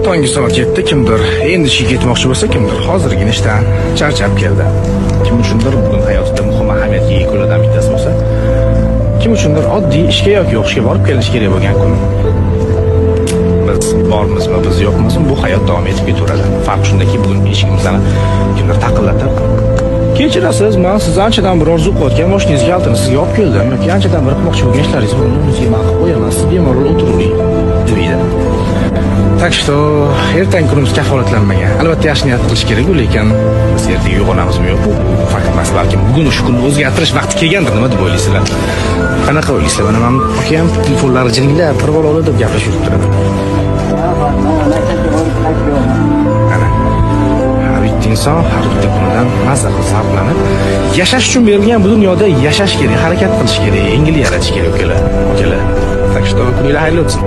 Tongi soat 7 kimdir endi ishga ketmoqchi bo'lsa, kimdir hozirgina ishdan charchab keldi. Kim uchundir bugun hayotida muhim ahamiyatga ega kunlardan bittasi bo'lsa, kim uchundir oddiy ishga yoki o'qishga borib kelish kerak bo'lgan kun. Biz bormizmi, biz yo'qmizmi, bu hayot davom etib ketaveradi. Farq shundaki, bugun eshigimizni kimdir taqillatib, kechirasiz, men siz anchadan bir orzu qilayotgan mashinangizga altini sizga olib keldim yoki anchadan bir qilmoqchi bo'lgan ishlaringiz bor, o'zingizga man qilib qo'yaman, siz bemalol o'tiravering deydi. Так что ertangi kunimiz kafolatlanmagan. Albatta yaxshi niyat qilish kerak, lekin biz ertaga uyg'onamizmi yo'q, bu fakt emas. Balkim bugun shu kunni o'zgartirish vaqti kelgandir, nima deb o'ylaysizlar? Qanaqa o'ylaysizlar? Mana men akam telefonlari jiringlab, pirvalola deb gaplashib turadi. Ana. Har bitta inson har bitta kunidan mazza qilib zavqlanib, yashash uchun berilgan bu dunyoda yashash kerak, harakat qilish kerak, yengil yaratish kerak, ukalar. Так что kuninglar xayrli o'tsin.